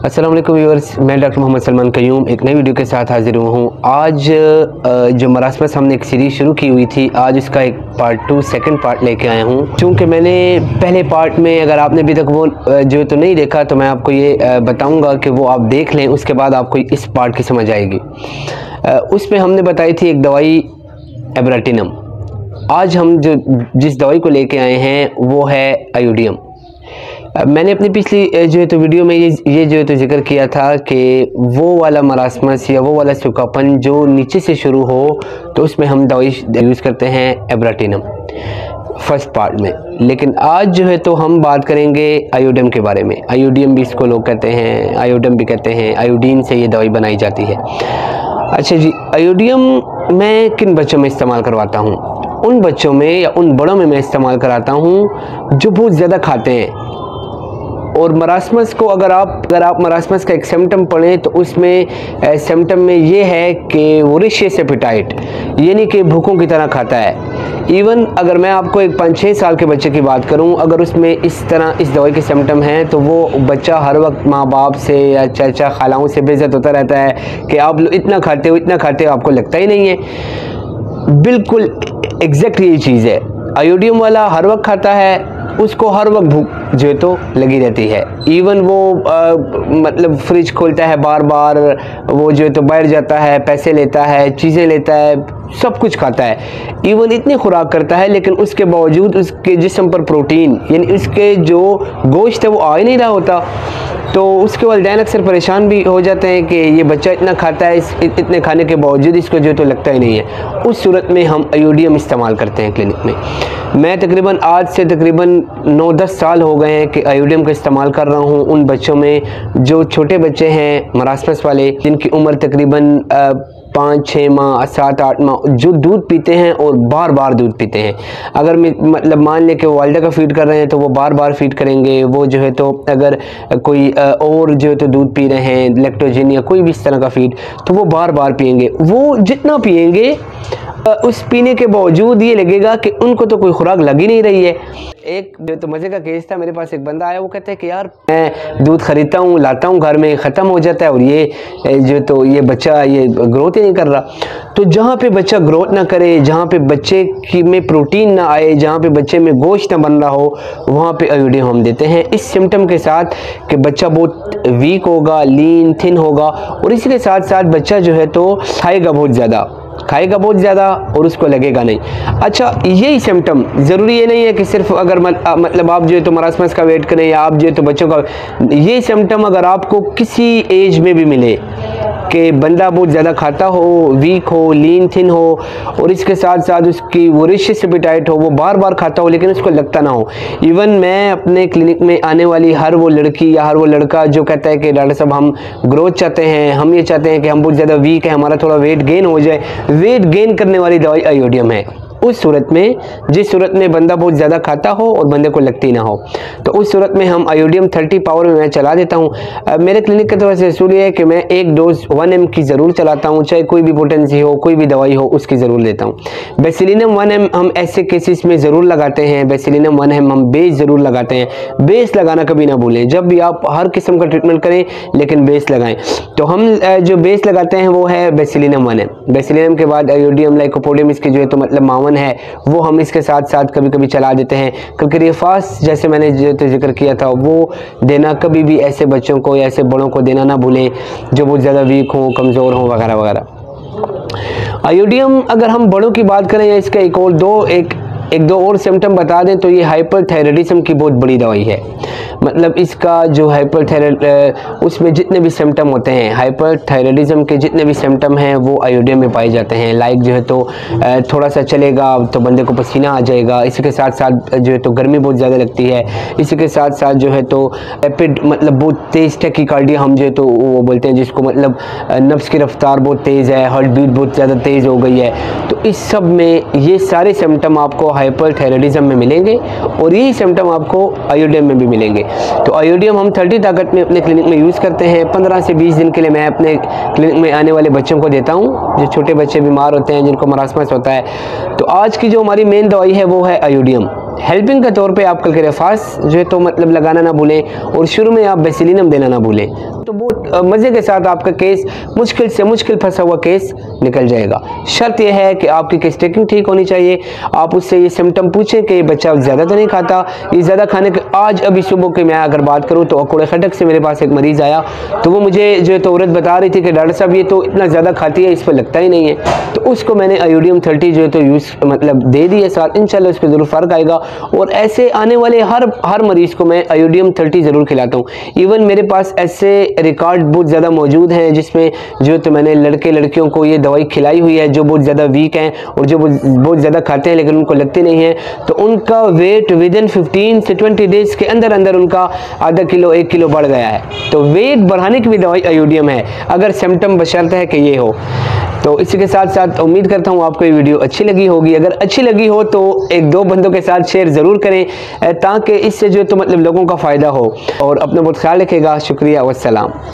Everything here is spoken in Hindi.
अस्सलाम वालेकुम व्यूअर्स, मैं डॉक्टर मोहम्मद सलमान कयूम एक नई वीडियो के साथ हाजिर हुआ हूँ। आज जो मरासमस हमने एक सीरीज़ शुरू की हुई थी, आज उसका एक पार्ट 2 सेकंड पार्ट लेके आया हूँ। चूँकि मैंने पहले पार्ट में, अगर आपने अभी तक वो जो तो नहीं देखा, तो मैं आपको ये बताऊँगा कि वो आप देख लें, उसके बाद आपको इस पार्ट की समझ आएगी। उसमें हमने बताई थी एक दवाई एब्राटिनम। आज हम जिस दवाई को लेके आए हैं वो है आयोडियम। मैंने अपनी पिछली जो है तो वीडियो में ये जो है तो जिक्र किया था कि वो वाला मरासमस या वो वाला सूखापन जो नीचे से शुरू हो, तो उसमें हम दवाई यूज़ करते हैं एब्राटिनम फर्स्ट पार्ट में। लेकिन आज जो है तो हम बात करेंगे आयोडियम के बारे में। आयोडियम भी इसको लोग कहते हैं, आयोडम भी कहते हैं। आयोडीन से ये दवाई बनाई जाती है। अच्छा जी, आयोडियम मैं किन बच्चों में इस्तेमाल करवाता हूँ? उन बच्चों में या उन बड़ों में मैं इस्तेमाल कराता हूँ जो बहुत ज़्यादा खाते हैं। और मरासमस को अगर आप मरासमस का एक सिम्टम पढ़ें तो उसमें सिम्टम में ये है कि वोरेशियस एपेटाइट, यानी कि भूखों की तरह खाता है। इवन अगर मैं आपको एक 5-6 साल के बच्चे की बात करूं, अगर उसमें इस तरह इस दवाई के सिम्टम हैं, तो वो बच्चा हर वक्त माँ बाप से या चाचा खालाओं से बेइज्जत होता रहता है कि आप लोग इतना खाते हो, आपको लगता ही नहीं है। बिल्कुल एग्जैक्ट यही चीज़ है। आयोडियम वाला हर वक्त खाता है, उसको हर वक्त भूख जो है तो लगी रहती है। इवन वो मतलब फ्रिज खोलता है बार बार, वो जो है तो बैठ जाता है, पैसे लेता है, चीज़ें लेता है, सब कुछ खाता है, इवन इतनी खुराक करता है, लेकिन उसके बावजूद उसके जिस्म पर प्रोटीन यानी उसके जो गोश्त है वो आ ही नहीं रहा होता। तो उसके वालिदैन अक्सर परेशान भी हो जाते हैं कि ये बच्चा इतना खाता है, इतने खाने के बावजूद इसको जो तो लगता ही नहीं है। उस सूरत में हम आयोडियम इस्तेमाल करते हैं क्लिनिक में। मैं तकरीबन आज से तकरीबन 9-10 साल हो गए हैं कि आयोडियम का इस्तेमाल कर रहा हूँ उन बच्चों में जो छोटे बच्चे हैं मरासमस वाले, जिनकी उम्र तकरीबन 5-6 माह 7-8 माह, जो दूध पीते हैं और बार बार दूध पीते हैं। अगर मतलब मान लें कि वो वालिदा का फीड कर रहे हैं तो वो बार बार फीड करेंगे। वो जो है तो अगर कोई और जो है तो दूध पी रहे हैं, लैक्टोजन या कोई भी इस तरह का फीड, तो वो बार बार पिएंगे। वो जितना पिएंगे उस पीने के बावजूद ये लगेगा कि उनको तो कोई खुराक लग ही नहीं रही है। एक जो तो मज़े का केस था, मेरे पास एक बंदा आया, वो कहता है कि यार मैं दूध खरीदता हूँ, लाता हूँ, घर में ख़त्म हो जाता है और ये जो तो ये बच्चा ये ग्रोथ ही नहीं कर रहा। तो जहाँ पे बच्चा ग्रोथ ना करे, जहाँ पे बच्चे की में प्रोटीन ना आए, जहाँ पे बच्चे में गोश्त ना बन रहा हो, वहाँ पे आयोडियम हम देते हैं इस सिम्टम के साथ कि बच्चा बहुत वीक होगा, लीन थिन होगा, और इसी के साथ साथ बच्चा जो है तो खाएगा बहुत ज़्यादा और उसको लगेगा नहीं। अच्छा, यही सिम्टम ज़रूरी ये नहीं है कि सिर्फ अगर मतलब आप जो है तो मरासमस का वेट करें या आप जो है तो बच्चों का, ये सिम्टम अगर आपको किसी एज में भी मिले कि बंदा बहुत ज़्यादा खाता हो, वीक हो, लीन थिन हो, और इसके साथ साथ उसकी वोरेशियस एपेटाइट हो, वो बार बार खाता हो लेकिन उसको लगता ना हो। इवन मैं अपने क्लिनिक में आने वाली हर वो लड़की या हर वो लड़का जो कहता है कि डॉक्टर साहब हम ग्रोथ चाहते हैं, हम ये चाहते हैं कि हम बहुत ज़्यादा वीक है, हमारा थोड़ा वेट गेन हो जाए, वेट गेन करने वाली दवाई आयोडियम है। उस सूरत में, जिस सूरत में बंदा बहुत ज़्यादा खाता हो और बंदे को लगती ना हो, तो उस सूरत में हम आयोडियम 30 पावर में मैं चला देता हूँ। मेरे क्लिनिक की तरफ से असूल ये है कि मैं एक डोज 1 mg की ज़रूर चलाता हूँ, चाहे कोई भी पोटेंसी हो, कोई भी दवाई हो, उसकी ज़रूर लेता हूँ। बेसिलिनम 1 mg हम ऐसे केसेस में ज़रूर लगाते हैं। बेसिलिनम 1 mg हम बेस ज़रूर लगाते हैं। बेस लगाना कभी ना भूलें, जब भी आप हर किस्म का ट्रीटमेंट करें लेकिन बेस लगाएं। तो हम जो बेस लगाते हैं वो है बेसिलिनम 1 mg। बेसिलिनम के बाद आयोडियम लाइकोपोडियम, इसके जो है तो मतलब मावन है, वो हम इसके साथ साथ कभी कभी चला देते हैं। क्लरिफास जैसे मैंने जो तो जिक्र किया था, वो देना कभी भी ऐसे बच्चों को या ऐसे बड़ों को देना ना भूलें जो बहुत ज़्यादा वीक हों, कमज़ोर हों वगैरह वगैरह। आयोडियम अगर हम बड़ों की बात करें या इसका एक दो और सिम्टम बता दें तो ये हाइपरथायराइडिज्म की बहुत बड़ी दवाई है। मतलब इसका जो उसमें जितने भी सिम्टम होते हैं, हाइपरथायराइडिज्म के जितने भी सिम्टम हैं वो आयोडियम में पाए जाते हैं। लाइक जो है तो थोड़ा सा चलेगा तो बंदे को पसीना आ जाएगा, इसी के साथ साथ जो है तो गर्मी बहुत ज़्यादा लगती है, इसी के साथ साथ जो है तो रैपिड मतलब बहुत तेज़ टैकीकार्डिया हम जो है तो वो बोलते हैं, जिसको मतलब नब्ज़ की रफ्तार बहुत तेज़ है, हार्ट बीट बहुत ज़्यादा तेज़ हो गई है। तो इस सब में ये सारे सिम्टम आपको हाइपरथायराइडिज्म में मिलेंगे और यही सिम्टम आपको आयोडियम में भी मिलेंगे। तो आयोडियम हम 30 ताकत में अपने क्लिनिक में यूज़ करते हैं। 15 से 20 दिन के लिए मैं अपने क्लिनिक में आने वाले बच्चों को देता हूँ, जो छोटे बच्चे बीमार होते हैं, जिनको मरासमस होता है। तो आज की जो हमारी मेन दवाई है वो है आयोडियम। हेल्पिंग के तौर पे आप क्लरिफास जो है तो मतलब लगाना ना भूलें और शुरू में आप बेसिलिनम देना ना भूलें। तो बहुत मज़े के साथ आपका केस मुश्किल से मुश्किल फंसा हुआ केस निकल जाएगा। शर्त यह है कि आपकी केस टेकिंग ठीक होनी चाहिए। आप उससे ये सिम्टम पूछें कि ये बच्चा ज़्यादा तो नहीं खाता, ये ज़्यादा खाने के। आज अभी सुबह की मैं अगर बात करूँ तो अकोड़े खटक से मेरे पास एक मरीज़ आया, तो वो मुझे जो है तो औरत बता रही थी कि डॉक्टर साहब ये तो इतना ज़्यादा खाती है, इस पर लगता ही नहीं है। तो उसको मैंने आयोडियम 30 जो है तो यूज़ मतलब दे दिए साथ, इंशाल्लाह उस पर ज़रूर फ़र्क आएगा। और ऐसे आने वाले हर मरीज़ को मैं आयोडियम 30 ज़रूर खिलाता हूँ। इवन मेरे पास ऐसे रिकॉर्ड बहुत ज़्यादा मौजूद हैं जिसमें जो तो मैंने लड़के लड़कियों को ये दवाई खिलाई हुई है जो बहुत ज़्यादा वीक हैं और जो बहुत ज़्यादा खाते हैं लेकिन उनको लगती नहीं है, तो उनका वेट विदिन 15 से 20 डेज़ के अंदर अंदर उनका आधा किलो 1 किलो बढ़ गया है। तो वेट बढ़ाने की भी दवाई आयोडियम है, अगर सिम्टम बशर्ते है कि ये हो। तो इसी के साथ साथ उम्मीद करता हूँ आपको ये वीडियो अच्छी लगी होगी। अगर अच्छी लगी हो तो 1-2 बंदों के साथ शेयर ज़रूर करें ताकि इससे जो तो मतलब लोगों का फ़ायदा हो। और अपना बहुत ख्याल रखिएगा। शुक्रिया, वस्सलाम।